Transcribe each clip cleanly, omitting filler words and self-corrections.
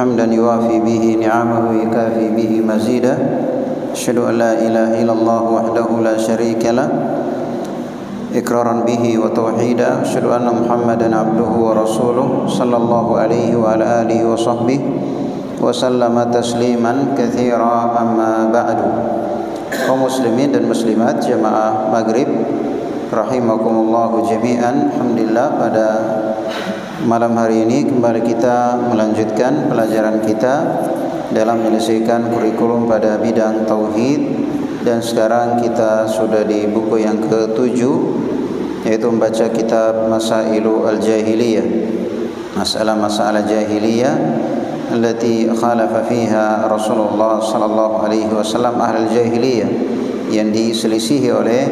حمدا يوافي به نعمه ويكافي به مزيدا أشهد أن لا إله إلا الله وحده لا شريك له إقرارا به وتوحيدا أشهد أن محمدا عبده ورسوله صلى الله عليه وعلى آله وصحبه وسلم تسليما كثيرا أما بعد. Kaum muslimin dan muslimat jamaah maghrib rahimakumullahu jami'an. Alhamdulillah, pada malam hari ini kembali kita melanjutkan pelajaran kita dalam menyelesaikan kurikulum pada bidang tauhid, dan sekarang kita sudah di buku yang ke-7, yaitu membaca kitab Masailu al-Jahiliyah, masalah-masalah jahiliyah allati khalafa fiha Rasulullah sallallahu alaihi wasallam ahlul jahiliyah, yang diselisihi oleh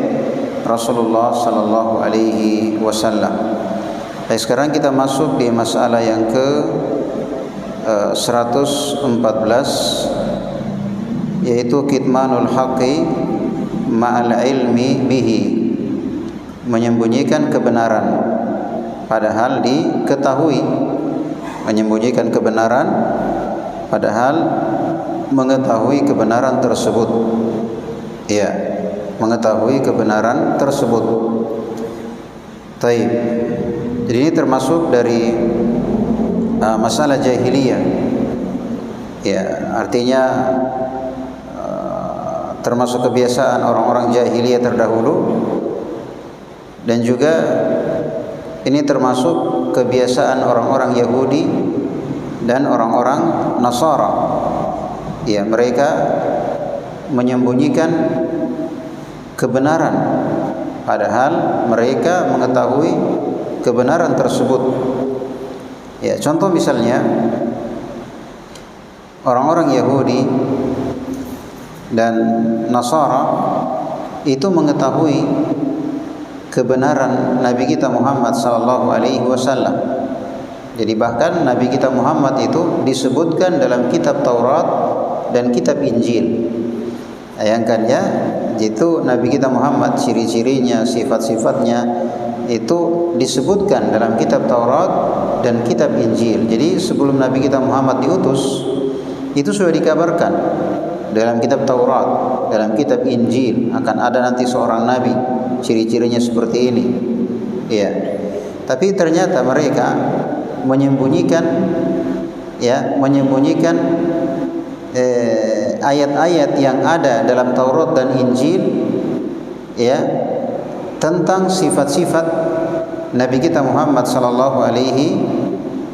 Rasulullah sallallahu alaihi wasallam. Sekarang kita masuk di masalah yang ke 114, yaitu kitmanul haqqi ma'al ilmi bihi, menyembunyikan kebenaran padahal diketahui. Menyembunyikan kebenaran padahal mengetahui kebenaran tersebut. Ya, mengetahui kebenaran tersebut. Taib. Jadi ini termasuk dari masalah jahiliyah. Ya, artinya termasuk kebiasaan orang-orang jahiliyah terdahulu, dan juga ini termasuk kebiasaan orang-orang Yahudi dan orang-orang Nasara. Ya, mereka menyembunyikan kebenaran padahal mereka mengetahui kebenaran tersebut. Ya, contoh misalnya orang-orang Yahudi dan Nasara itu mengetahui kebenaran Nabi kita Muhammad sallallahu alaihi wasallam. Jadi bahkan Nabi kita Muhammad itu disebutkan dalam kitab Taurat dan kitab Injil. Bayangkannya, itu Nabi kita Muhammad, ciri-cirinya, sifat-sifatnya itu disebutkan dalam kitab Taurat dan kitab Injil. Jadi sebelum Nabi kita Muhammad diutus, itu sudah dikabarkan dalam kitab Taurat, dalam kitab Injil akan ada nanti seorang nabi, ciri-cirinya seperti ini. Ya. Tapi ternyata mereka menyembunyikan ayat-ayat yang ada dalam Taurat dan Injil, ya, tentang sifat-sifat Nabi kita Muhammad sallallahu alaihi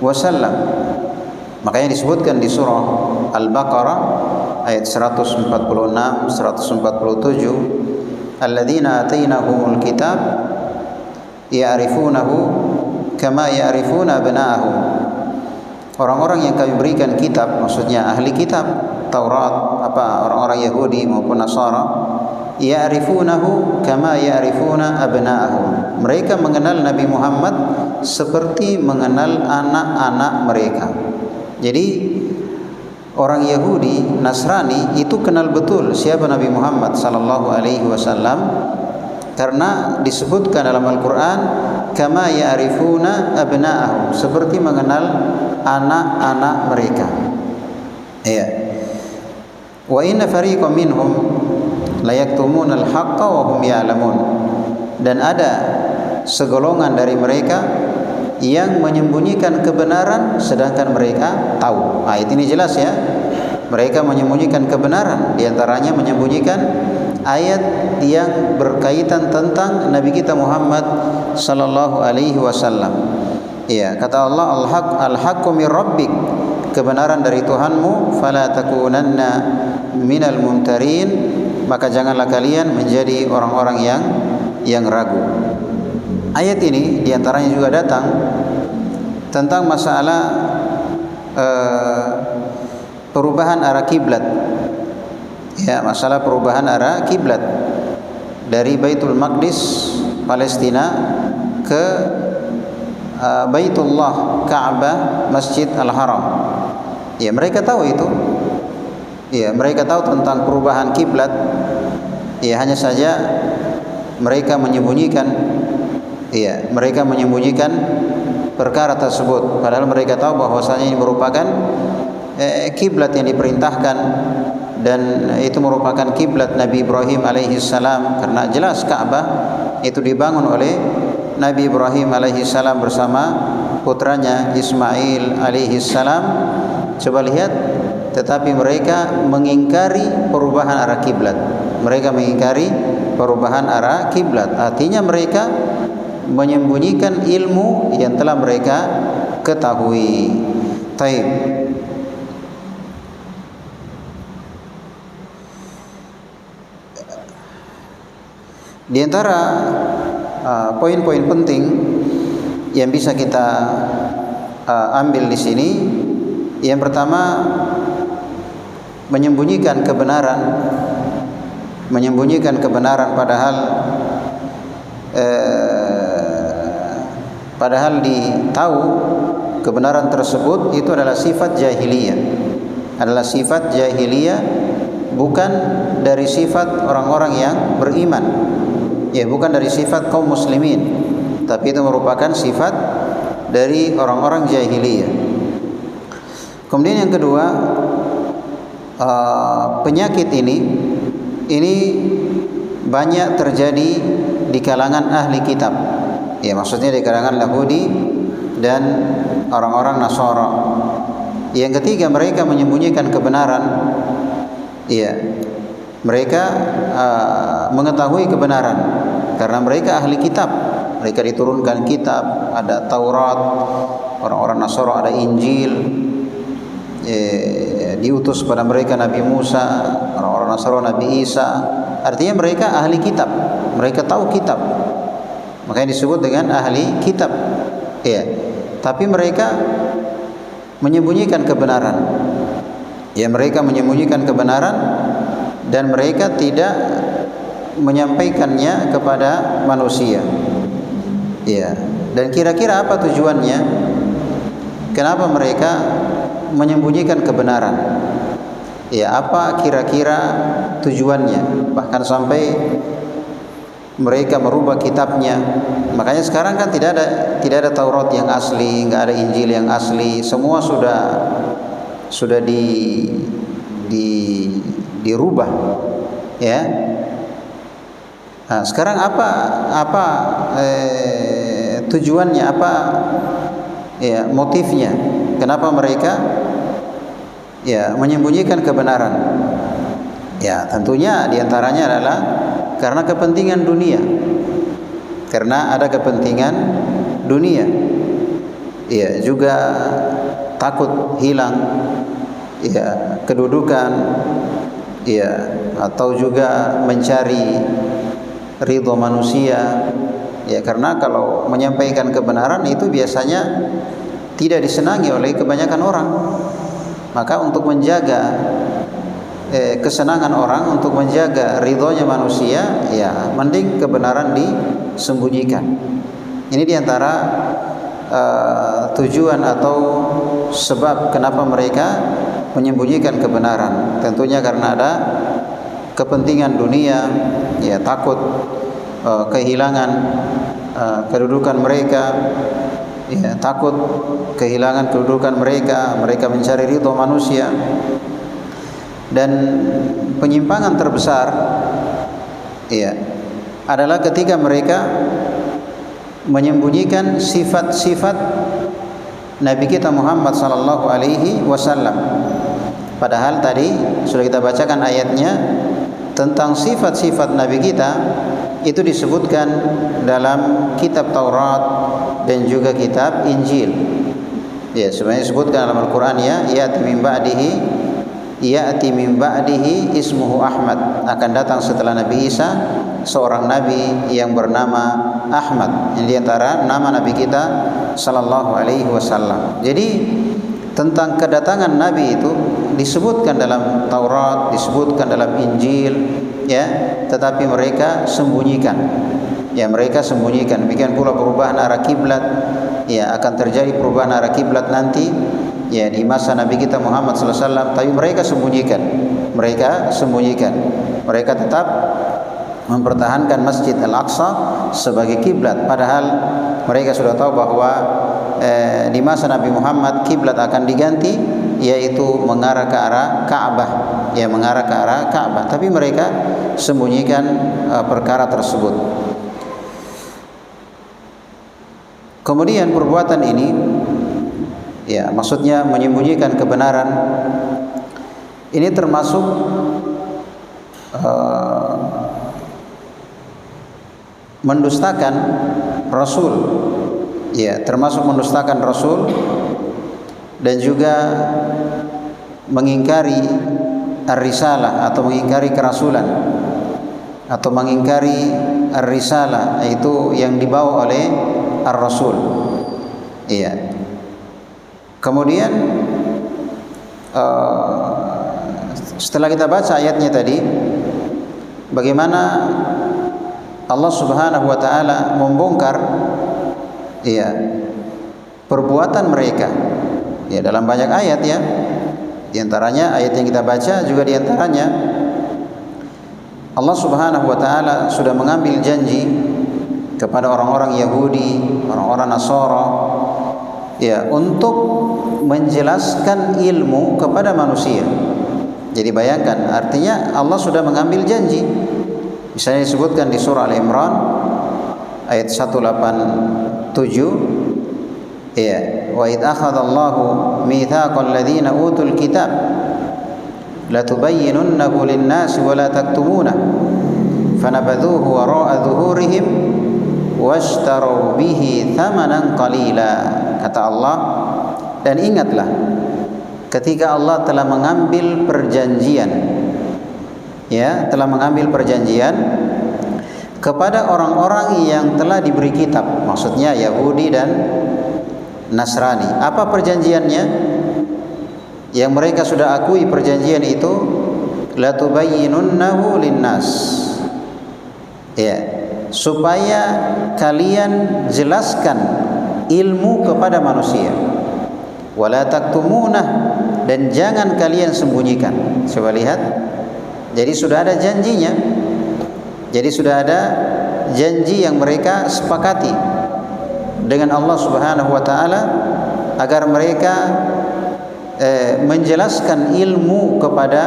wasallam. Makanya disebutkan di surah Al-Baqarah ayat 146, 147, alladzina atainahumul kitab ya'rifunahu kama ya'rifuna abna'ahum. Orang-orang yang kami berikan kitab, maksudnya ahli kitab Taurat, orang-orang Yahudi maupun Nasara, ya'rifunahu kama ya'rifuna abna'ahum. Mereka mengenal Nabi Muhammad seperti mengenal anak-anak mereka. Jadi orang Yahudi, Nasrani itu kenal betul siapa Nabi Muhammad sallallahu alaihi wasallam, karena disebutkan dalam Al-Qur'an kama ya'rifuna abna'ahum, seperti mengenal anak-anak mereka. Ya. Wa inna fariqam minhum la yaktumuna al-haqqa wa hum ya'lamun. Dan ada segolongan dari mereka yang menyembunyikan kebenaran sedangkan mereka tahu. Ayat ini jelas ya. Mereka menyembunyikan kebenaran, diantaranya menyembunyikan ayat yang berkaitan tentang Nabi kita Muhammad sallallahu alaihi wasallam. Ya, kata Allah, al-haqqu mir rabbik, kebenaran dari Tuhanmu, fala takunanna minal mumtarin, maka janganlah kalian menjadi orang-orang yang ragu. Ayat ini diantaranya juga datang tentang masalah perubahan arah kiblat. Ya, masalah perubahan arah kiblat dari Baitul Maqdis Palestina ke Baitullah Ka'bah Masjid Al-Haram. Ya, mereka tahu itu. Ya, mereka tahu tentang perubahan kiblat. Ya, hanya saja mereka menyembunyikan perkara tersebut, padahal mereka tahu bahwasanya ini merupakan kiblat yang diperintahkan, dan itu merupakan kiblat Nabi Ibrahim alaihi salam, karena jelas Ka'bah itu dibangun oleh Nabi Ibrahim alaihi salam bersama putranya Ismail alaihi salam. Coba lihat, tetapi mereka mengingkari perubahan arah kiblat. Mereka mengingkari perubahan arah kiblat. Artinya mereka menyembunyikan ilmu yang telah mereka ketahui. Taib. Di antara poin-poin penting yang bisa kita ambil di sini, yang pertama, menyembunyikan padahal ditahu kebenaran tersebut itu adalah sifat jahiliyah, bukan dari sifat orang-orang yang beriman, ya, bukan dari sifat kaum muslimin, tapi itu merupakan sifat dari orang-orang jahiliyah. Kemudian yang kedua, penyakit ini banyak terjadi di kalangan ahli kitab, ya, maksudnya di kalangan Yahudi dan orang-orang Nasara. Yang ketiga, mereka menyembunyikan kebenaran, ya, mereka mengetahui kebenaran karena mereka ahli kitab, mereka diturunkan kitab, ada Taurat, orang-orang Nasara ada Injil, diutus pada mereka Nabi Musa, orang-orang Nasara Nabi Isa. Artinya mereka ahli kitab, mereka tahu kitab, makanya disebut dengan ahli kitab, ya. Tapi mereka menyembunyikan kebenaran, ya, mereka menyembunyikan kebenaran dan mereka tidak menyampaikannya kepada manusia, ya. Dan kira-kira apa tujuannya? Kenapa mereka menyembunyikan kebenaran? Ya, apa kira-kira tujuannya? Bahkan sampai mereka merubah kitabnya. Makanya sekarang kan tidak ada Taurat yang asli, nggak ada Injil yang asli, semua sudah dirubah, ya. Nah, sekarang apa tujuannya, apa, ya, motifnya? Kenapa mereka, ya, menyembunyikan kebenaran? Ya, tentunya diantaranya adalah karena kepentingan dunia. Karena ada kepentingan dunia. Ya, juga takut hilang, ya, kedudukan, ya, atau juga mencari ridho manusia, ya, karena kalau menyampaikan kebenaran itu biasanya tidak disenangi oleh kebanyakan orang. Maka untuk menjaga kesenangan orang, untuk menjaga ridhonya manusia, ya, mending kebenaran disembunyikan. Ini diantara tujuan atau sebab kenapa mereka menyembunyikan kebenaran. Tentunya karena ada kepentingan dunia, ya, takut kehilangan kedudukan mereka, ya, takut kehilangan kedudukan mereka mencari ridho manusia. Dan penyimpangan terbesar, ya, adalah ketika mereka menyembunyikan sifat-sifat Nabi kita Muhammad sallallahu alaihi wasallam. Padahal tadi sudah kita bacakan ayatnya tentang sifat-sifat Nabi kita, itu disebutkan dalam kitab Taurat dan juga kitab Injil. Ya, sebenarnya disebutkan dalam Al-Qur'an, ya, ya'ti min ba'dihi ismuhu Ahmad, akan datang setelah Nabi Isa seorang nabi yang bernama Ahmad. Ini diantara nama Nabi kita sallallahu alaihi wasallam. Jadi tentang kedatangan Nabi itu disebutkan dalam Taurat, disebutkan dalam Injil, ya, tetapi mereka sembunyikan. Ya, mereka sembunyikan. Demikian pula perubahan arah kiblat, ya, akan terjadi perubahan arah kiblat nanti, ya, di masa Nabi kita Muhammad sallallahu alaihi wasallam, tapi mereka sembunyikan. Mereka tetap mempertahankan Masjid Al-Aqsa sebagai kiblat, padahal mereka sudah tahu bahwa di masa Nabi Muhammad kiblat akan diganti, yaitu mengarah ke arah Ka'bah, ya mengarah ke arah Ka'bah, tapi mereka sembunyikan perkara tersebut. Kemudian perbuatan ini, ya maksudnya menyembunyikan kebenaran, ini termasuk mendustakan Rasul, ya termasuk mendustakan Rasul, dan juga mengingkari ar-risalah atau mengingkari kerasulan, atau mengingkari ar-risalah, yaitu yang dibawa oleh ar-rasul. Iya. Kemudian setelah kita baca ayatnya tadi, bagaimana Allah Subhanahu wa taala membongkar, ya, perbuatan mereka, ya, dalam banyak ayat, ya. Di antaranya ayat yang kita baca juga, di antaranya Allah Subhanahu wa taala sudah mengambil janji kepada orang-orang Yahudi, orang-orang Nasara, ya, untuk menjelaskan ilmu kepada manusia. Jadi bayangkan, artinya Allah sudah mengambil janji. Misalnya disebutkan di surah Al-Imran ayat 187, ya, wa idh akhadallahu mitsaqal ladzina utul kitab latubayyinunnahu lin-nasi wa la taktumunah fanabadhuhu wara'a dhuhurihim washtaru bihi thamanan qalila. Kata Allah, dan ingatlah ketika Allah telah mengambil perjanjian, ya, telah mengambil perjanjian kepada orang-orang yang telah diberi kitab, maksudnya Yahudi dan Nasrani. Apa perjanjiannya? Yang mereka sudah akui perjanjian itu, latubayyinunnahu linnas, ya, supaya kalian jelaskan ilmu kepada manusia, wala taktumunah, dan jangan kalian sembunyikan. Coba lihat, jadi sudah ada janjinya, jadi sudah ada janji yang mereka sepakati dengan Allah Subhanahu wa taala agar mereka menjelaskan ilmu kepada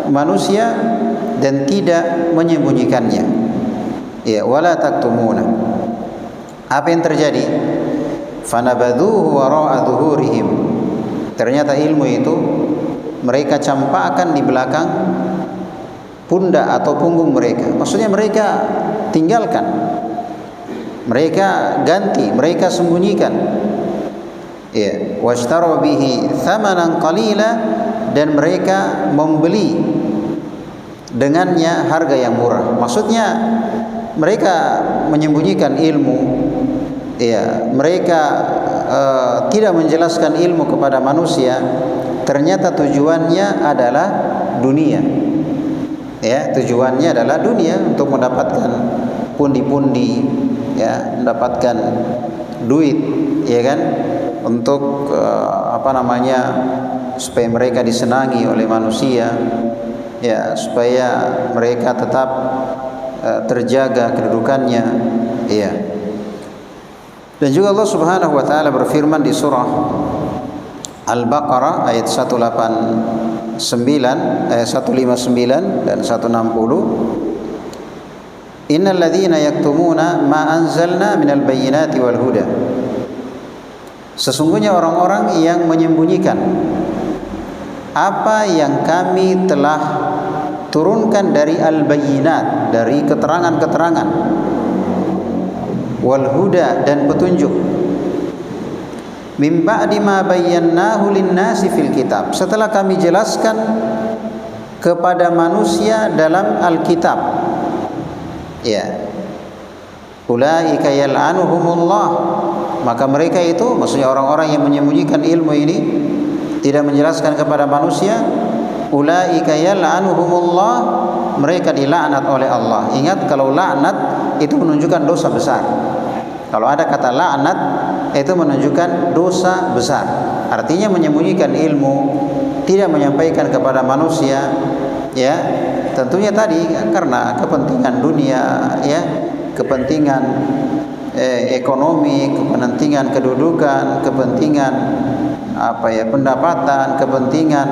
manusia dan tidak menyembunyikannya, ya, wala taktumuna. Apa yang terjadi? Fanabadhuhu wara'a dhuhurihim. Ternyata ilmu itu mereka campakkan di belakang pundak atau punggung mereka. Maksudnya mereka tinggalkan, mereka ganti, mereka sembunyikan. Ya, washtaru bihi thamanan qalila, dan mereka membeli dengannya harga yang murah. Maksudnya mereka menyembunyikan ilmu, ya, mereka tidak menjelaskan ilmu kepada manusia. Ternyata tujuannya adalah dunia, ya, tujuannya adalah dunia, untuk mendapatkan pundi-pundi, ya, mendapatkan duit, ya kan, untuk supaya mereka disenangi oleh manusia, ya, supaya mereka tetap terjaga kedudukannya, ya. Dan juga Allah Subhanahu wa taala berfirman di surah Al-Baqarah ayat 159, ayat 159 dan 160, innal ladzina yaktumuna ma anzalna minal bayyinati wal huda. Sesungguhnya orang-orang yang menyembunyikan apa yang kami telah turunkan dari al-bayyinat, dari keterangan-keterangan, wal huda, dan petunjuk, min ba'di ma bayyannahu lin-nasi fil kitab, setelah kami jelaskan kepada manusia dalam Alkitab, ya. Ulaika yal'anuhumullah, maka mereka itu, maksudnya orang-orang yang menyembunyikan ilmu ini, tidak menjelaskan kepada manusia, ulaika yal'anuhumullah, mereka dilaknat oleh Allah. Ingat, kalau laknat itu menunjukkan dosa besar. Kalau ada kata laknat itu menunjukkan dosa besar. Artinya menyembunyikan ilmu, tidak menyampaikan kepada manusia, ya. Tentunya tadi karena kepentingan dunia, ya, kepentingan ekonomi, kepentingan kedudukan, kepentingan pendapatan, kepentingan,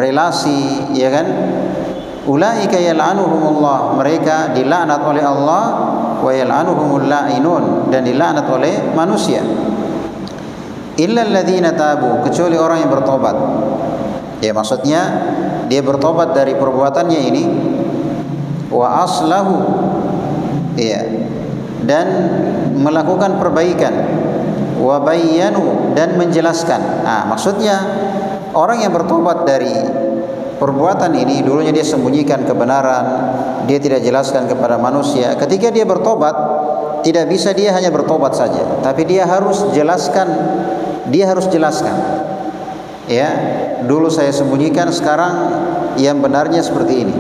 relasi, ya kan? Ulaika yal'anuhumullah, mereka dilaknat oleh Allah, wa yal'anuhumul la'inun, dan dilaknat oleh manusia. Illa alladzina tabu, kecuali orang yang bertobat. Ya, maksudnya dia bertobat dari perbuatannya ini, wa aslahu, ya, dan melakukan perbaikan, wa bayyanu, dan menjelaskan. Maksudnya orang yang bertobat dari perbuatan ini, dulunya dia sembunyikan kebenaran, dia tidak jelaskan kepada manusia. Ketika dia bertobat, tidak bisa dia hanya bertobat saja, tapi dia harus jelaskan. Ya, dulu saya sembunyikan, sekarang yang benarnya seperti ini.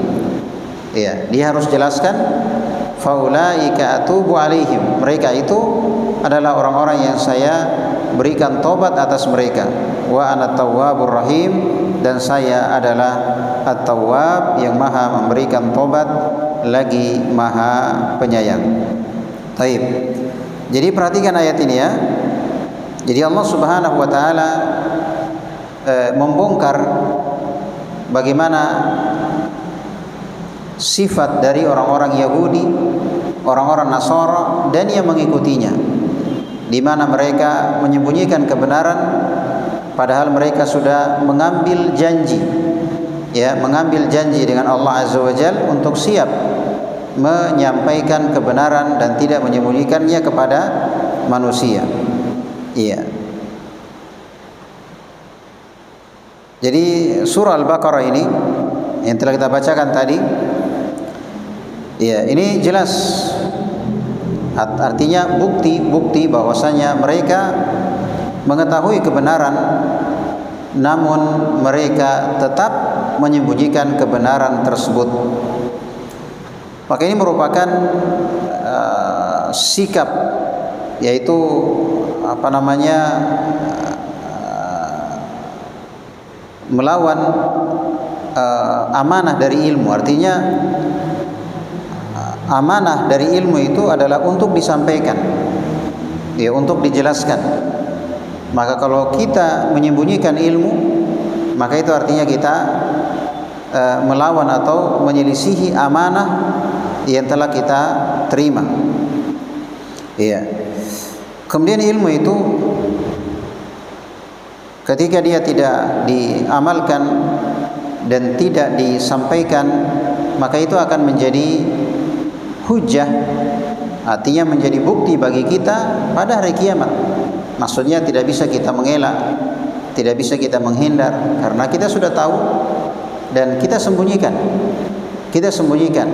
Ya, dia harus jelaskan. Faulaika atubu alaihim, mereka itu adalah orang-orang yang saya berikan tobat atas mereka. Wa ana tawwabur rahim, dan saya adalah at-tawwab, yang maha memberikan tobat lagi maha penyayang. Baik. Jadi perhatikan ayat ini ya. Jadi Allah Subhanahu wa taala membongkar bagaimana sifat dari orang-orang Yahudi, orang-orang Nasara, dan yang mengikutinya, di mana mereka menyembunyikan kebenaran padahal mereka sudah mengambil janji, ya, mengambil janji dengan Allah Azza wa Jalla untuk siap menyampaikan kebenaran dan tidak menyembunyikannya kepada manusia. Iya. Jadi surah Al-Baqarah ini yang telah kita bacakan tadi, ya, ini jelas artinya bukti bahwasanya mereka mengetahui kebenaran, namun mereka tetap menyembunyikan kebenaran tersebut. Maka ini merupakan sikap, yaitu melawan amanah dari ilmu. Artinya amanah dari ilmu itu adalah untuk disampaikan, ya, untuk dijelaskan. Maka kalau kita menyembunyikan ilmu, maka itu artinya kita melawan atau menyelisihi amanah yang telah kita terima. Iya. Kemudian ilmu itu ketika dia tidak diamalkan dan tidak disampaikan, maka itu akan menjadi hujjah, artinya menjadi bukti bagi kita pada hari kiamat. Maksudnya tidak bisa kita mengelak, tidak bisa kita menghindar, karena kita sudah tahu dan kita sembunyikan.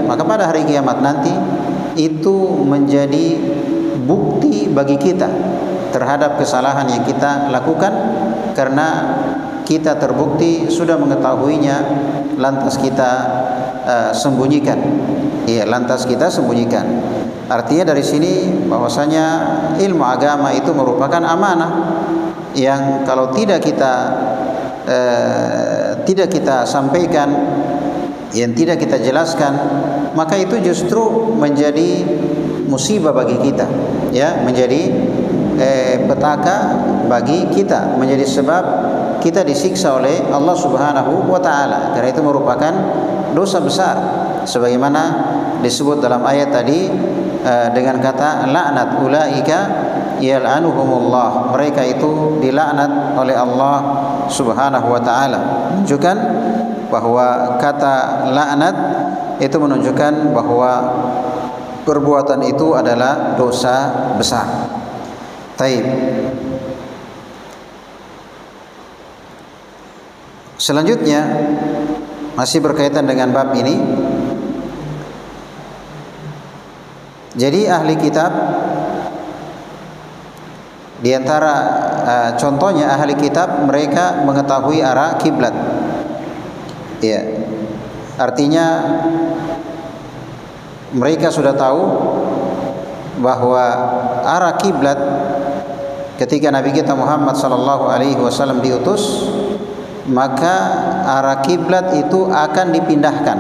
Maka pada hari kiamat nanti itu menjadi bukti bagi kita terhadap kesalahan yang kita lakukan, karena kita terbukti sudah mengetahuinya, lantas kita sembunyikan. Iya, lantas kita sembunyikan. Artinya dari sini bahwasanya ilmu agama itu merupakan amanah yang kalau tidak kita sampaikan, yang tidak kita jelaskan, maka itu justru menjadi musibah bagi kita, ya, menjadi petaka bagi kita, menjadi sebab kita disiksa oleh Allah Subhanahu wa taala. Karena itu merupakan dosa besar, sebagaimana disebut dalam ayat tadi dengan kata laknat, ulaika yal'anuhumullah, mereka itu dilaknat oleh Allah Subhanahu wa taala. Menunjukkan bahwa kata laknat itu menunjukkan bahwa perbuatan itu adalah dosa besar. Taib. Selanjutnya masih berkaitan dengan bab ini. Jadi ahli kitab, di antara contohnya ahli kitab, mereka mengetahui arah kiblat. Ya. Artinya mereka sudah tahu bahwa arah kiblat ketika Nabi kita Muhammad sallallahu alaihi wasallam diutus, maka arah kiblat itu akan dipindahkan,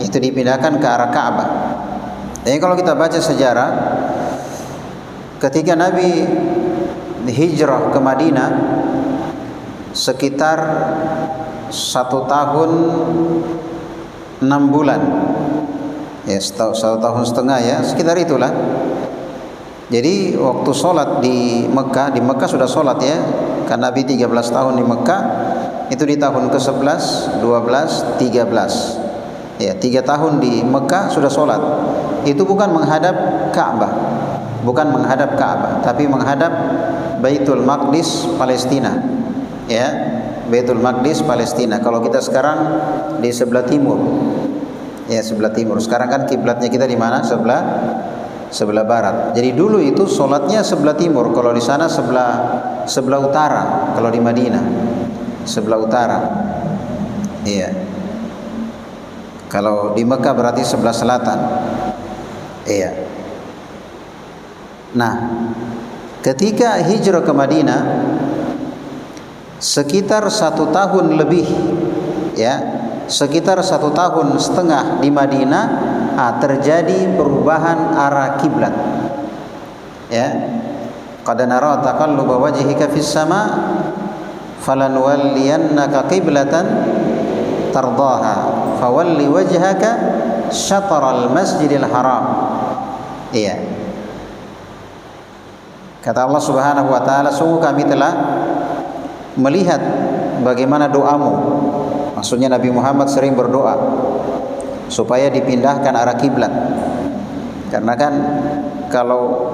itu dipindahkan ke arah Ka'bah. Jadi kalau kita baca sejarah, ketika Nabi hijrah ke Madinah sekitar 1 tahun 6 bulan, ya 1 tahun setengah, ya sekitar itulah. Jadi waktu sholat di Mekah sudah sholat ya, karena Nabi 13 tahun di Mekah, itu di tahun ke-11, 12, 13, ya 3 tahun di Mekah sudah sholat. Itu bukan menghadap Ka'bah, tapi menghadap Baitul Maqdis Palestina, ya Baitul Maqdis Palestina. Kalau kita sekarang di sebelah timur, ya sebelah timur. Sekarang kan kiblatnya kita di mana? Sebelah barat. Jadi dulu itu sholatnya sebelah timur. Kalau di sana sebelah utara. Kalau di Madinah sebelah utara. Iya. Kalau di Mekah berarti sebelah selatan. Iya. Nah, ketika hijrah ke Madinah sekitar 1 tahun lebih, ya sekitar 1 tahun setengah di Madinah, terjadi perubahan arah kiblat. Ya, qad nara taqalluba wajhika fis sama falanwalliyannaka qiblatan tardaha fawalli wajhaka syatral masjidil haram. Iya. Kata Allah Subhanahu wa taala, sungguh kami telah melihat bagaimana doamu. Maksudnya Nabi Muhammad sering berdoa supaya dipindahkan arah kiblat. Karena kan kalau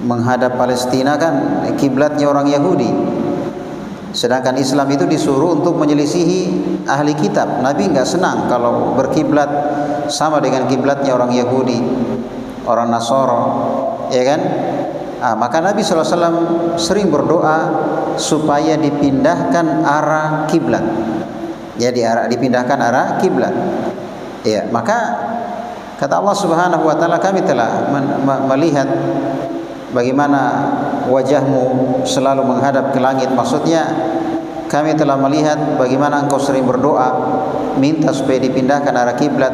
menghadap Palestina kan kiblatnya orang Yahudi. Sedangkan Islam itu disuruh untuk menyelisihi ahli kitab. Nabi enggak senang kalau berkiblat sama dengan kiblatnya orang Yahudi, orang Nasara, ya kan? Maka Nabi SAW sering berdoa supaya dipindahkan arah kiblat. Jadi dipindahkan arah kiblat. Ya, maka kata Allah Subhanahu wa taala, kami telah melihat bagaimana wajahmu selalu menghadap ke langit. Maksudnya kami telah melihat bagaimana engkau sering berdoa minta supaya dipindahkan arah kiblat.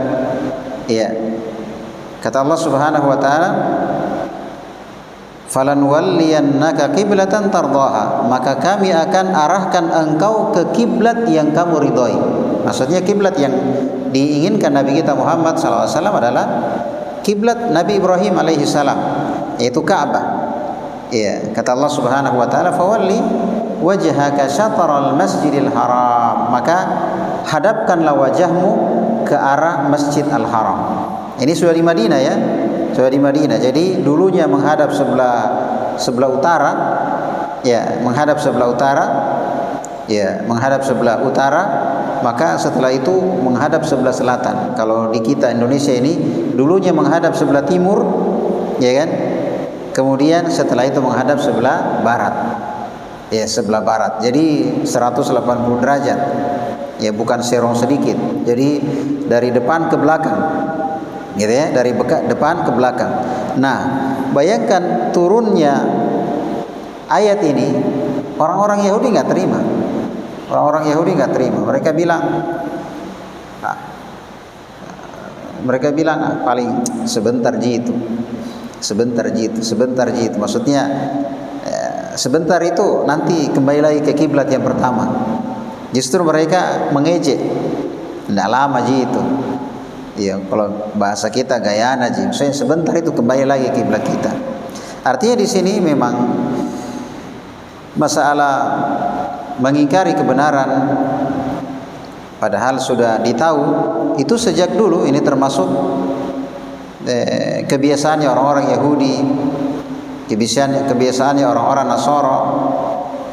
Ya. Kata Allah Subhanahu wa taala, falanwalliyannaka qiblatan tardaha, maka kami akan arahkan engkau ke kiblat yang kamu ridhoi. Maksudnya kiblat yang diinginkan Nabi kita Muhammad SAW adalah kiblat Nabi Ibrahim alaihi salam, yaitu Ka'bah. Ya, kata Allah Subhanahu wa taala, fawalli wajhaka syatral masjidil haram, maka hadapkanlah wajahmu ke arah Masjid Al-Haram. Ini sudah di Madinah, ya. Sudah di Madinah. Jadi dulunya menghadap sebelah utara, ya, menghadap sebelah utara, ya, menghadap sebelah utara, maka setelah itu menghadap sebelah selatan. Kalau di kita Indonesia ini dulunya menghadap sebelah timur, ya kan? Kemudian setelah itu menghadap sebelah barat. Ya, sebelah barat. Jadi 180 derajat. Ya, bukan serong sedikit. Jadi dari depan ke belakang. Gitu ya, dari depan ke belakang. Nah, bayangkan turunnya ayat ini, orang-orang Yahudi nggak terima. Orang-orang Yahudi nggak terima. Mereka bilang paling sebentar jitu. Maksudnya sebentar itu nanti kembali lagi ke kiblat yang pertama. Justru mereka mengejek. Nggak lama jitu. Ya, kalau bahasa kita gayaan aja. Saya sebentar itu kembali lagi kiblat kita. Artinya di sini memang masalah mengingkari kebenaran padahal sudah ditahu itu sejak dulu. Ini termasuk kebiasaannya orang-orang Yahudi, kebiasaannya orang-orang Nasara,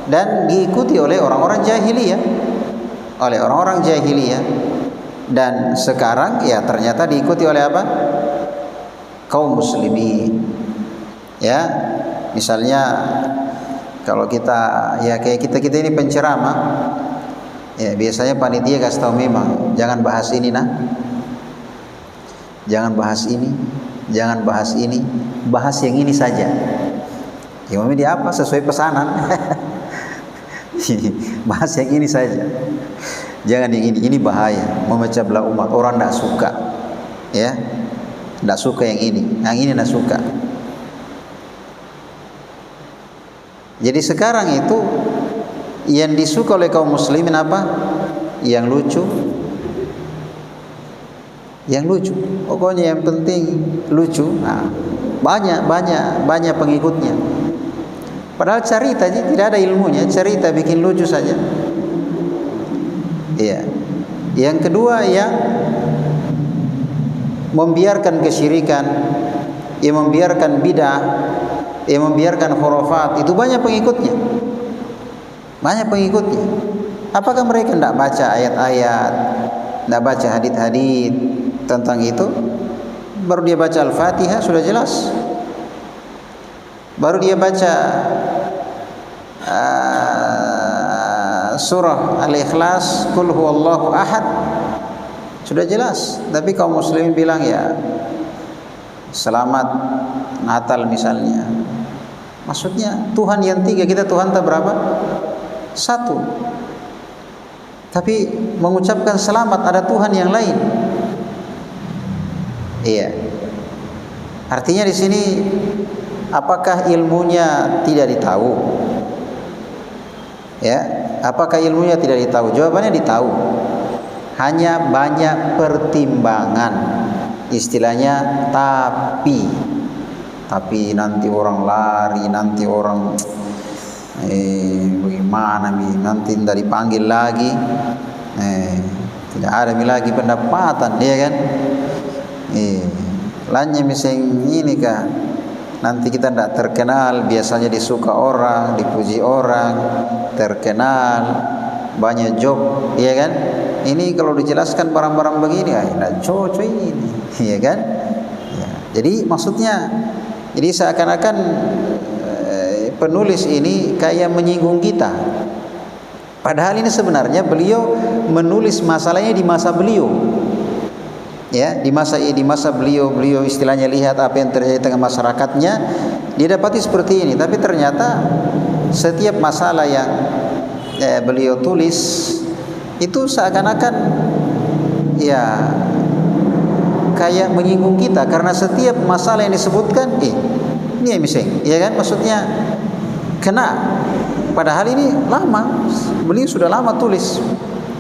dan diikuti oleh orang-orang jahiliyah. Dan sekarang ya ternyata diikuti oleh apa? Kaum muslimin. Ya, misalnya kalau kita, ya kayak kita ini penceramah, ya biasanya panitia kasih tahu memang jangan bahas ini, jangan bahas ini, bahas yang ini saja. Ya ini apa? Sesuai pesanan. Bahas yang ini saja. Jangan yang ini bahaya, memecah belah umat. Orang tidak suka, ya, tidak suka yang ini tidak suka. Jadi sekarang itu yang disuka oleh kaum muslimin apa? Yang lucu. Yang lucu. Pokoknya yang penting lucu. Nah, banyak pengikutnya. Padahal cerita tidak ada ilmunya, cerita bikin lucu saja. Iya. Yang kedua, yang membiarkan kesyirikan, yang membiarkan bid'ah, yang membiarkan khurafat, itu banyak pengikutnya. Banyak pengikutnya. Apakah mereka tidak baca ayat-ayat, tidak baca hadits-hadits tentang itu? Baru dia baca Al-Fatihah sudah jelas. Baru dia baca surah Al-Ikhlas, Qul huwallahu ahad, sudah jelas. Tapi kaum muslimin bilang ya selamat Natal misalnya. Maksudnya Tuhan yang tiga, kita Tuhan tak berapa? Satu. Tapi mengucapkan selamat ada Tuhan yang lain. Iya. Artinya di sini apakah ilmunya tidak ditahu? Ya, apakah ilmunya tidak ditahu? Jawabannya ditahu. Hanya banyak pertimbangan. Istilahnya tapi nanti orang lari, nanti orang bagaimana nih, nanti tidak dipanggil lagi, tidak ada lagi pendapatan, ya kan? Lainnya misalnya ini kah, nanti kita tidak terkenal, biasanya disuka orang, dipuji orang, terkenal, banyak job, ya kan? Ini kalau dijelaskan barang-barang begini, tidak cocok ini, ya kan? Ya. Jadi maksudnya, jadi seakan-akan penulis ini kayak menyinggung kita. Padahal ini sebenarnya beliau menulis masalahnya di masa beliau. Ya, di masa beliau istilahnya lihat apa yang terjadi tengah masyarakatnya, dia dapati seperti ini. Tapi ternyata setiap masalah yang beliau tulis itu seakan-akan ya kayak menyinggung kita, karena setiap masalah yang disebutkan ini ya miseng, ya kan, maksudnya kena. Padahal ini lama, beliau sudah lama tulis,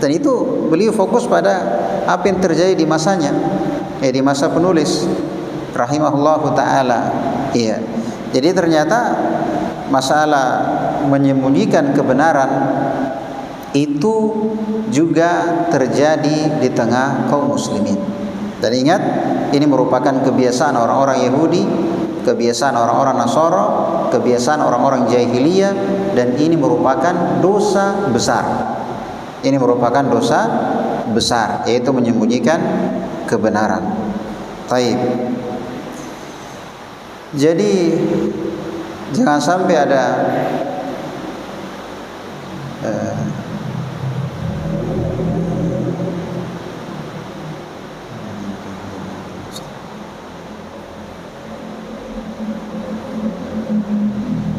dan itu beliau fokus pada apa yang terjadi di masanya, di masa penulis rahimahullahu taala. Iya. Jadi ternyata masalah menyembunyikan kebenaran itu juga terjadi di tengah kaum muslimin. Dan ingat, ini merupakan kebiasaan orang-orang Yahudi, kebiasaan orang-orang Nasara, kebiasaan orang-orang jahiliyah, dan ini merupakan dosa besar. Ini merupakan dosa besar, yaitu menyembunyikan kebenaran. Taib. Jadi jangan sampai ada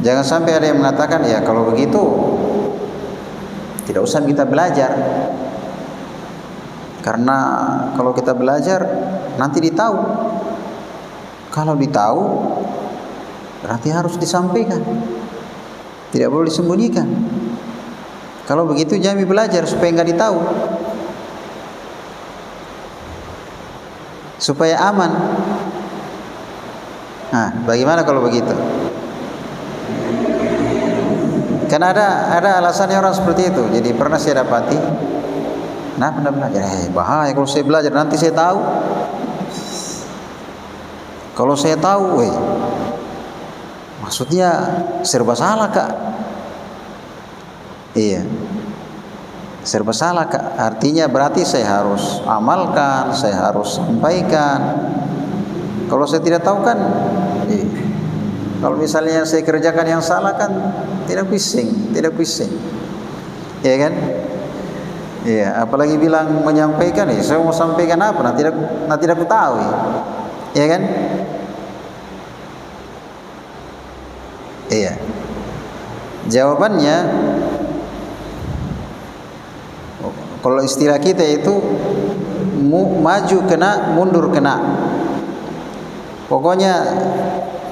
jangan sampai ada yang mengatakan ya kalau begitu tidak usah kita belajar, karena kalau kita belajar nanti ditahu. Kalau ditahu berarti harus disampaikan, tidak boleh disembunyikan. Kalau begitu jangan belajar supaya nggak ditahu, supaya aman. Nah, bagaimana kalau begitu? Karena ada alasannya orang seperti itu. Jadi pernah saya dapati, nah pernah belajar, bahaya kalau saya belajar nanti saya tahu. Kalau saya tahu, maksudnya serba salah kak. Iya, serba salah kak. Artinya berarti saya harus amalkan, saya harus sampaikan. Kalau saya tidak tahu kan, kalau misalnya saya kerjakan yang salah kan tidak pusing, ya kan? Iya, apalagi bilang menyampaikan, saya mau sampaikan apa? Nanti aku tahu, ya kan? Iya. Jawabannya, kalau istilah kita itu maju kena, mundur kena. Pokoknya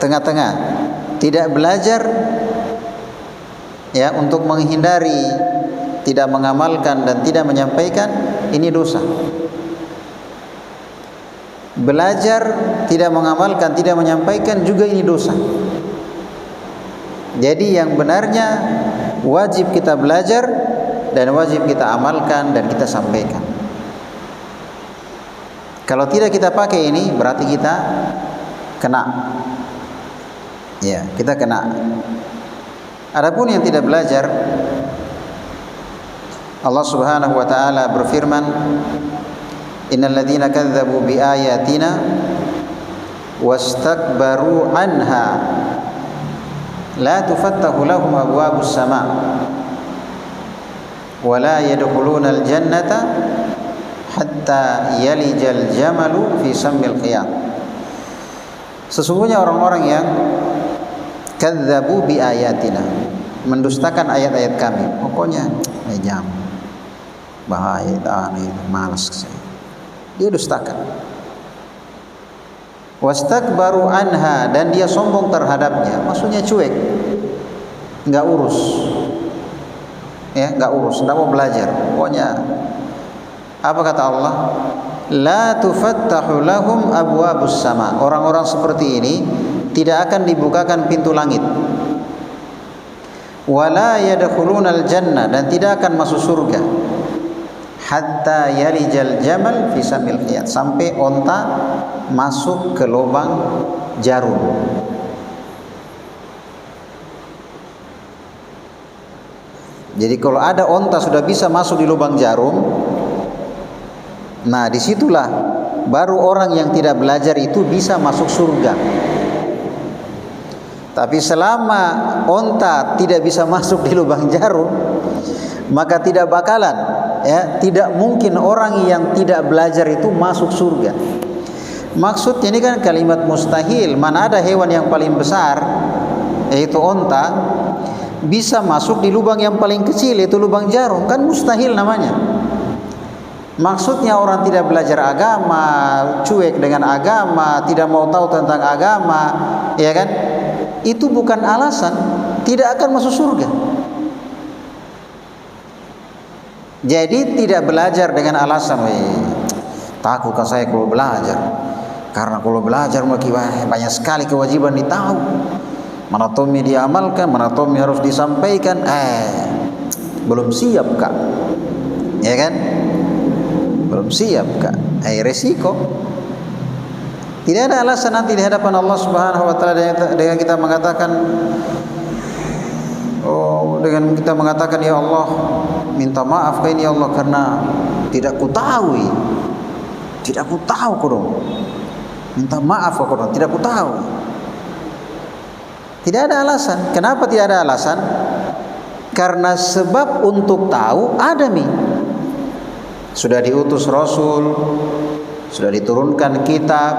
tengah-tengah, tidak belajar, ya, untuk menghindari tidak mengamalkan dan tidak menyampaikan, ini dosa. Belajar tidak mengamalkan, tidak menyampaikan juga ini dosa. Jadi yang benarnya wajib kita belajar dan wajib kita amalkan dan kita sampaikan. Kalau tidak kita pakai ini, berarti kita kena. Ya, kita kena. Adapun yang tidak belajar, Allah Subhanahu wa taala berfirman, "Innal ladzina kadzdzabu bi ayatina wastakbaru anha la tufattahu lahum abwabus sama wa la yadkhuluna al-jannata hatta yalijal jamalu fi sammil khiyat." Sesungguhnya orang-orang yang kadzdzabu bi ayatina, mendustakan ayat-ayat kami, pokoknya jam bahaya, malas saya, dia dustakan. Wastakbaru anha, dan dia sombong terhadapnya, maksudnya cuek, nggak urus, ya, nggak urus, nggak mau belajar. Pokoknya apa kata Allah? La tufattahu lahum abwabus sama. Orang-orang seperti ini tidak akan dibukakan pintu langit. Wala yadkhulunal jannah, dan tidak akan masuk surga. Hatta yalijal jamal fi samil khiyat, sampai onta masuk ke lubang jarum. Jadi kalau ada onta sudah bisa masuk di lubang jarum, nah disitulah baru orang yang tidak belajar itu bisa masuk surga. Tapi selama onta tidak bisa masuk di lubang jarum, maka tidak bakalan, ya, tidak mungkin orang yang tidak belajar itu masuk surga. Maksudnya ini kan kalimat mustahil. Mana ada hewan yang paling besar, yaitu onta, bisa masuk di lubang yang paling kecil, yaitu lubang jarum? Kan mustahil namanya. Maksudnya orang tidak belajar agama, cuek dengan agama, tidak mau tahu tentang agama, ya kan? Itu bukan alasan tidak akan masuk surga. Jadi tidak belajar dengan alasan, takut kan saya kalau belajar, karena kalau belajar banyak sekali kewajiban ditahu, manatomi diamalkan, manatomi harus disampaikan. Belum siap kak, ya kan? Belum siap kak. Resiko. Tidak ada alasan nanti di hadapan Allah Subhanahu wa taala dengan kita mengatakan, dengan kita mengatakan, ya Allah, minta maaf ke ini ya Allah karena tidak kutahui. Tidak kutahu kodong. Minta maaf kodong, tidak kutahu. Tidak ada alasan. Kenapa tidak ada alasan? Karena sebab untuk tahu ada nih. Sudah diutus Rasul, sudah diturunkan kitab,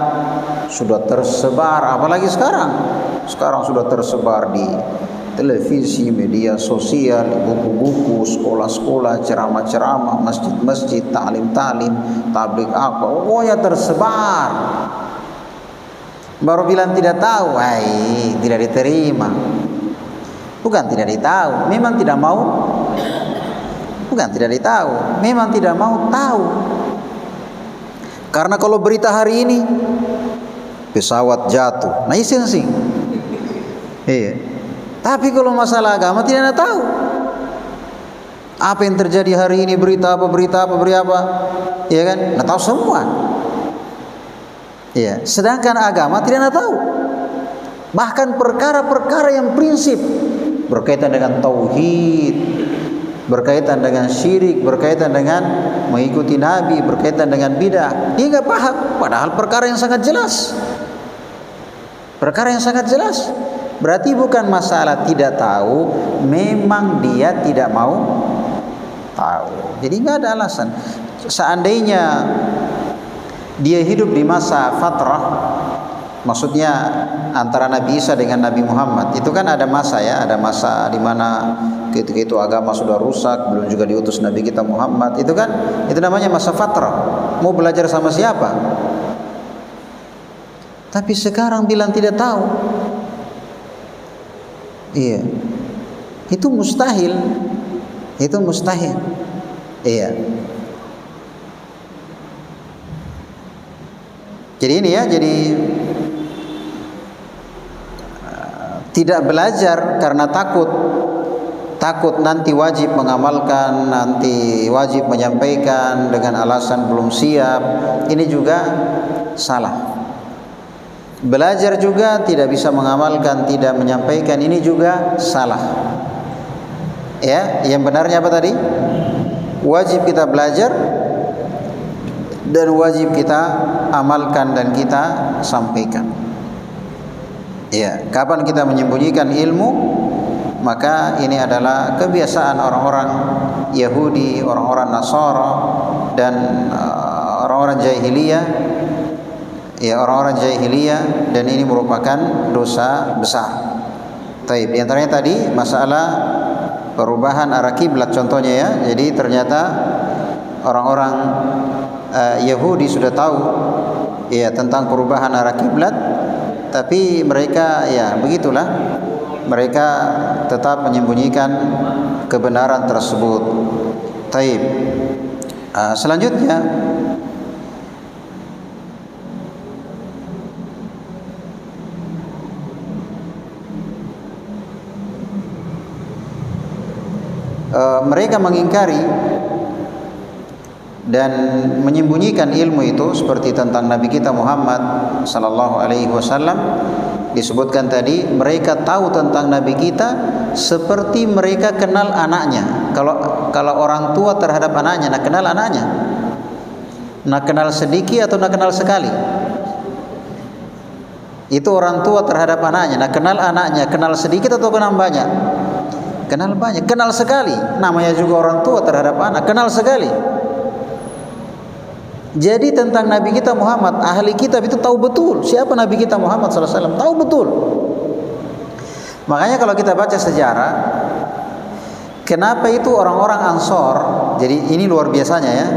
sudah tersebar, apalagi sekarang sudah tersebar di televisi, media sosial, buku-buku, sekolah-sekolah, ceramah-ceramah, masjid-masjid, ta'lim-ta'lim, tabligh apa, pokoknya tersebar. Baru bilang tidak tahu, tidak diterima. Bukan tidak ditahu, memang tidak mau. Bukan tidak ditahu, memang tidak mau tahu. Karena kalau berita hari ini pesawat jatuh, nah iseng-iseng. Iya. Tapi kalau masalah agama tidak ada tahu. Apa yang terjadi hari ini, berita apa, iya kan? Nggak tahu semua. Iya. Sedangkan agama tidak ada tahu. Bahkan perkara-perkara yang prinsip berkaitan dengan tauhid, berkaitan dengan syirik, berkaitan dengan mengikuti Nabi, berkaitan dengan bidah, dia nggak paham. Padahal perkara yang sangat jelas. Perkara yang sangat jelas. Berarti bukan masalah tidak tahu, memang dia tidak mau tahu. Jadi nggak ada alasan. Seandainya dia hidup di masa fatrah, maksudnya antara Nabi Isa dengan Nabi Muhammad, itu kan ada masa ya, ada masa di mana ketika itu agama sudah rusak, belum juga diutus Nabi kita Muhammad, itu kan, itu namanya masa fatrah. Mau belajar sama siapa? Tapi sekarang bilang tidak tahu. Iya. Itu mustahil. Itu mustahil. Iya. Jadi ini ya, jadi tidak belajar karena takut nanti wajib mengamalkan, nanti wajib menyampaikan dengan alasan belum siap. Ini juga salah. Belajar juga tidak bisa mengamalkan, tidak menyampaikan, ini juga salah. Ya, yang benarnya apa tadi? Wajib kita belajar dan wajib kita amalkan dan kita sampaikan. Ya, kapan kita menyembunyikan ilmu, maka ini adalah kebiasaan orang-orang Yahudi, orang-orang Nasara dan orang-orang jahiliyah. Ya, orang-orang jahiliyah, dan ini merupakan dosa besar. Taib. Yang antaranya tadi masalah perubahan arah kiblat contohnya ya. Jadi ternyata orang-orang Yahudi sudah tahu ya tentang perubahan arah kiblat, tapi mereka ya begitulah, mereka tetap menyembunyikan kebenaran tersebut. Taib. Selanjutnya mereka mengingkari dan menyembunyikan ilmu itu seperti tentang Nabi kita Muhammad sallallahu alaihi wasallam. Disebutkan tadi mereka tahu tentang Nabi kita seperti mereka kenal anaknya. Kalau orang tua terhadap anaknya, nak kenal anaknya, nak kenal sedikit atau nak kenal sekali. Itu orang tua terhadap anaknya, nak kenal anaknya, kenal sedikit atau kenal banyak? Kenal banyak, kenal sekali. Namanya juga orang tua terhadap anak, kenal sekali. Jadi tentang Nabi kita Muhammad, ahli kitab itu tahu betul siapa Nabi kita Muhammad SAW, tahu betul. Makanya kalau kita baca sejarah, kenapa itu orang-orang Ansor, jadi ini luar biasanya ya.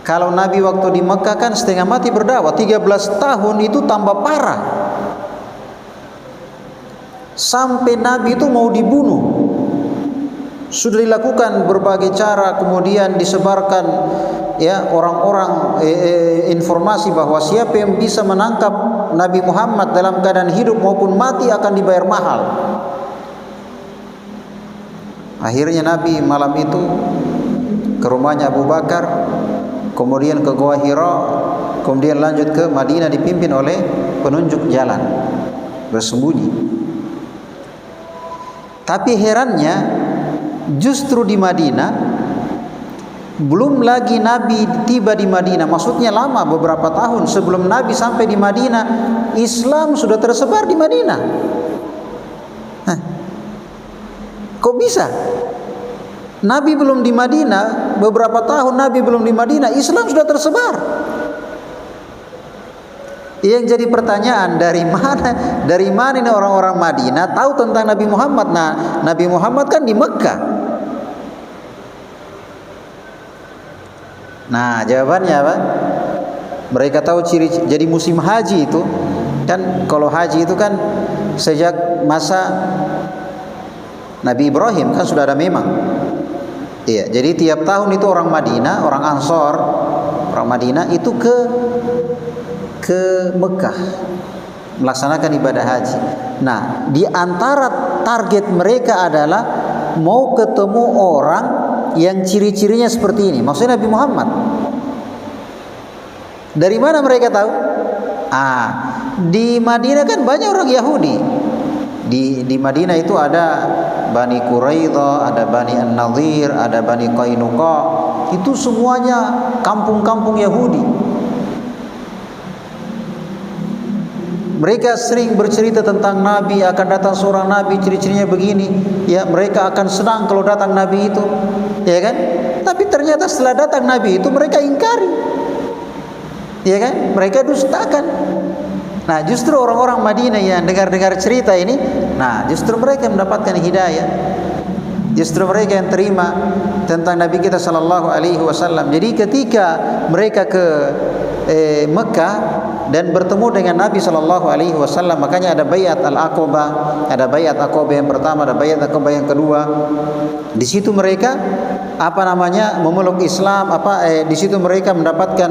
Kalau Nabi waktu di Mekah kan setengah mati berdakwah, 13 tahun itu tambah parah. Sampai Nabi itu mau dibunuh. Sudah dilakukan berbagai cara, kemudian disebarkan ya orang-orang informasi bahwa siapa yang bisa menangkap Nabi Muhammad dalam keadaan hidup maupun mati akan dibayar mahal. Akhirnya Nabi malam itu ke rumahnya Abu Bakar, kemudian ke Gua Hira, kemudian lanjut ke Madinah dipimpin oleh penunjuk jalan, bersembunyi. Tapi herannya justru di Madinah, belum lagi Nabi tiba di Madinah, maksudnya lama, beberapa tahun sebelum Nabi sampai di Madinah, Islam sudah tersebar di Madinah. Kok bisa? Nabi belum di Madinah, beberapa tahun Nabi belum di Madinah, Islam sudah tersebar. Yang jadi pertanyaan, dari mana ini orang-orang Madinah tahu tentang Nabi Muhammad? Nah, Nabi Muhammad kan di Mekah. Nah, jawabannya apa? Mereka tahu ciri, jadi musim haji itu kan, kalau haji itu kan sejak masa Nabi Ibrahim kan sudah ada memang. Iya, jadi tiap tahun itu orang Madinah, orang Ansor, orang Madinah itu ke Mekah melaksanakan ibadah haji. Nah, di antara target mereka adalah mau ketemu orang yang ciri-cirinya seperti ini, maksudnya Nabi Muhammad. Dari mana mereka tahu? Di Madinah kan banyak orang Yahudi. Di Madinah itu ada Bani Quraidah, ada Bani An-Nadhir, ada Bani Qainuqa. Itu semuanya kampung-kampung Yahudi. Mereka sering bercerita tentang Nabi, akan datang seorang Nabi, ciri-cirinya begini. Ya, mereka akan senang kalau datang Nabi itu, ya kan? Tapi ternyata setelah datang Nabi itu mereka ingkari, ya kan? Mereka dustakan. Nah, justru orang-orang Madinah yang dengar-dengar cerita ini, nah justru mereka mendapatkan hidayah. Justru mereka yang terima tentang Nabi kita sallallahu alaihi wasallam. Jadi ketika mereka ke Mekah dan bertemu dengan Nabi Shallallahu Alaihi Wasallam. Makanya ada bayat al-Aqabah, ada bayat Aqabah yang pertama, ada bayat Aqabah yang kedua. Di situ mereka memeluk Islam, di situ mereka mendapatkan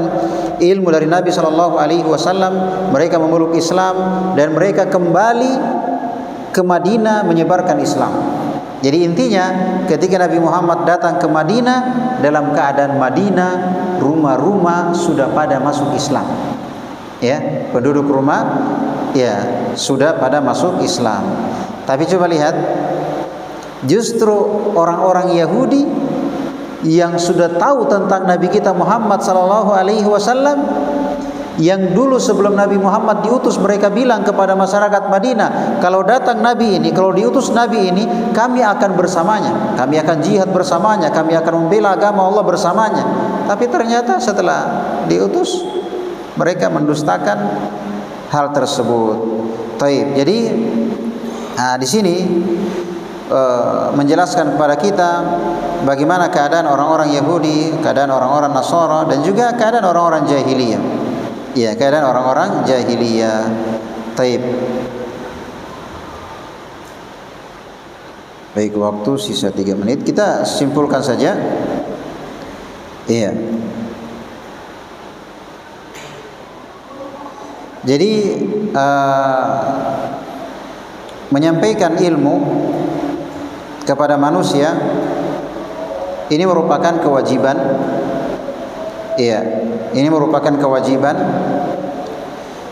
ilmu dari Nabi Shallallahu Alaihi Wasallam. Mereka memeluk Islam dan mereka kembali ke Madinah menyebarkan Islam. Jadi intinya ketika Nabi Muhammad datang ke Madinah, dalam keadaan Madinah rumah-rumah sudah pada masuk Islam. Ya, penduduk rumah ya sudah pada masuk Islam. Tapi coba lihat, justru orang-orang Yahudi yang sudah tahu tentang Nabi kita Muhammad sallallahu alaihi wasallam, yang dulu sebelum Nabi Muhammad diutus mereka bilang kepada masyarakat Madinah, kalau datang Nabi ini, kalau diutus Nabi ini, kami akan bersamanya, kami akan jihad bersamanya, kami akan membela agama Allah bersamanya. Tapi ternyata setelah diutus mereka mendustakan hal tersebut. Taib. Jadi di sini menjelaskan kepada kita bagaimana keadaan orang-orang Yahudi, keadaan orang-orang Nasara, dan juga keadaan orang-orang jahiliyah. Ya, keadaan orang-orang jahiliyah. Taib. Baik, waktu sisa 3 menit, kita simpulkan saja. Iya. Jadi menyampaikan ilmu kepada manusia ini merupakan kewajiban. Iya, ini merupakan kewajiban,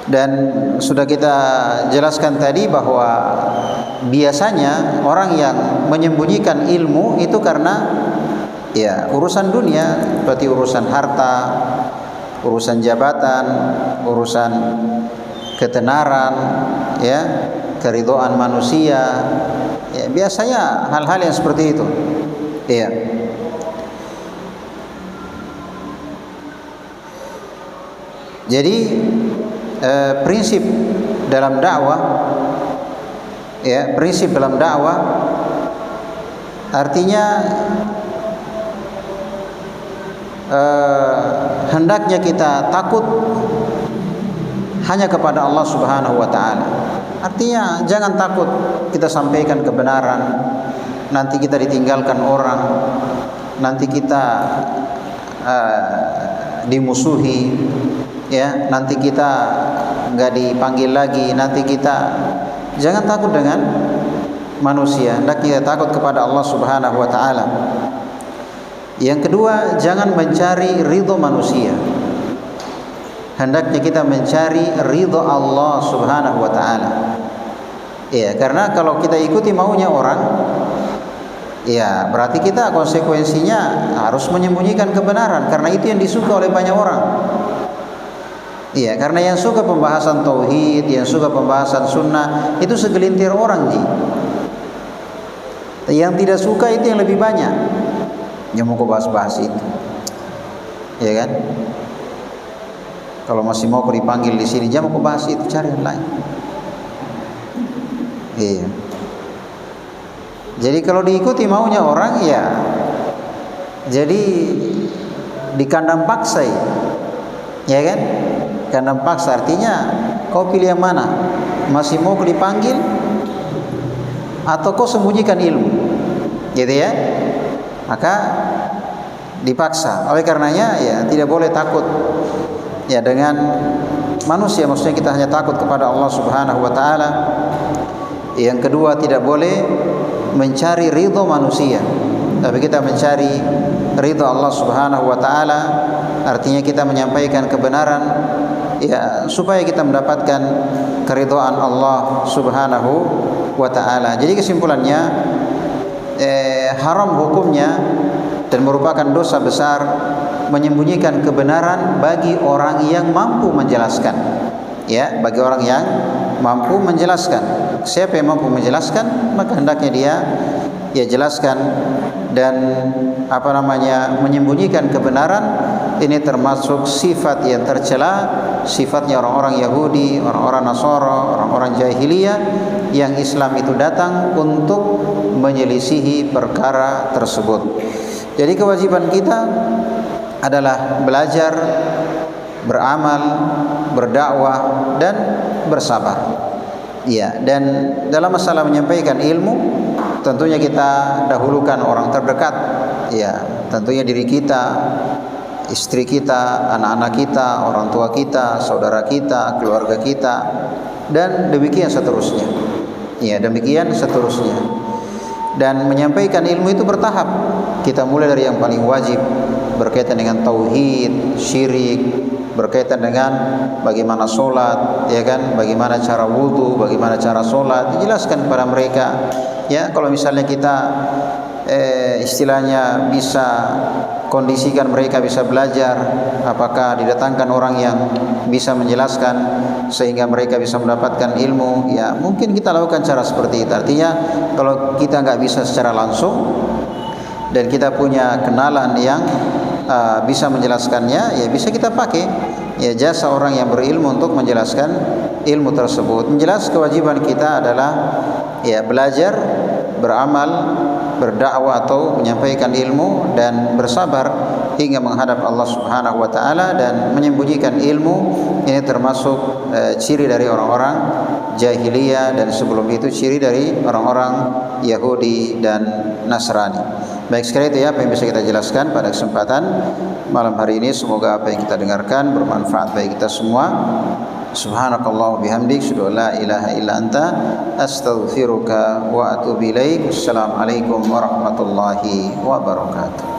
dan sudah kita jelaskan tadi bahwa biasanya orang yang menyembunyikan ilmu itu karena ya urusan dunia, seperti urusan harta, urusan jabatan, urusan ketenaran, ya, keridhaan manusia, ya, biasanya hal-hal yang seperti itu. Iya. Jadi prinsip dalam dakwah, ya, prinsip dalam dakwah artinya hendaknya kita takut hanya kepada Allah Subhanahu wa taala. Artinya jangan takut kita sampaikan kebenaran, nanti kita ditinggalkan orang, nanti kita dimusuhi, ya, nanti kita nggak dipanggil lagi, nanti kita, jangan takut dengan manusia, hendaknya kita takut kepada Allah Subhanahu wa taala. Yang kedua, jangan mencari ridho manusia, hendaknya kita mencari ridho Allah Subhanahu wa taala. Ya, karena kalau kita ikuti maunya orang, ya berarti kita konsekuensinya harus menyembunyikan kebenaran, karena itu yang disuka oleh banyak orang. Iya, karena yang suka pembahasan tauhid, yang suka pembahasan sunnah itu segelintir orang, Ji. Yang tidak suka itu yang lebih banyak, yang mau bahas-bahas itu, ya kan? Kalau masih mau dipanggil di sini, jangan mau bahas itu, cari yang lain. Iya. Jadi kalau diikuti maunya orang, ya jadi di kandang paksa, ya kan? Kandang paksa artinya kau pilih yang mana? Masih mau dipanggil atau kau sembunyikan ilmu, gitu ya? Maka dipaksa. Oleh karenanya ya tidak boleh takut ya dengan manusia, maksudnya kita hanya takut kepada Allah Subhanahu wa taala. Yang kedua, tidak boleh mencari ridho manusia, tapi kita mencari ridho Allah Subhanahu wa taala. Artinya kita menyampaikan kebenaran ya supaya kita mendapatkan keridhaan Allah Subhanahu wa taala. Jadi kesimpulannya haram hukumnya dan merupakan dosa besar menyembunyikan kebenaran bagi orang yang mampu menjelaskan. Ya, bagi orang yang mampu menjelaskan. Siapa yang mampu menjelaskan, maka hendaknya dia ya jelaskan. Dan menyembunyikan kebenaran ini termasuk sifat yang tercela, sifatnya orang-orang Yahudi, orang-orang Nasara, orang-orang jahiliyah yang Islam itu datang untuk menyelisihi perkara tersebut. Jadi kewajiban kita adalah belajar beramal, berdakwah dan bersabar. Ya, dan dalam masalah menyampaikan ilmu tentunya kita dahulukan orang terdekat. Ya, tentunya diri kita, istri kita, anak-anak kita, orang tua kita, saudara kita, keluarga kita, dan demikian seterusnya. Ya, demikian seterusnya. Dan menyampaikan ilmu itu bertahap. Kita mulai dari yang paling wajib berkaitan dengan tauhid, syirik, berkaitan dengan bagaimana sholat, ya kan, bagaimana cara wudu, bagaimana cara sholat, dijelaskan kepada mereka. Ya, kalau misalnya kita istilahnya bisa kondisikan mereka bisa belajar, apakah didatangkan orang yang bisa menjelaskan sehingga mereka bisa mendapatkan ilmu, ya mungkin kita lakukan cara seperti itu. Artinya kalau kita nggak bisa secara langsung dan kita punya kenalan yang bisa menjelaskannya, ya bisa kita pakai ya jasa orang yang berilmu untuk menjelaskan ilmu tersebut. Menjelas kewajiban kita adalah ya belajar, beramal, berdakwah atau menyampaikan ilmu dan bersabar hingga menghadap Allah Subhanahu wa taala. Dan menyembunyikan ilmu ini termasuk ciri dari orang-orang jahiliyah, dan sebelum itu ciri dari orang-orang Yahudi dan Nasrani. Baik, sekali itu ya apa yang bisa kita jelaskan pada kesempatan malam hari ini. Semoga apa yang kita dengarkan bermanfaat bagi kita semua. Subhanakallah bihamdik, asyhadu an la ilaha illa anta, astaghfiruka wa atubu ilaik. Assalamualaikum warahmatullahi wabarakatuh.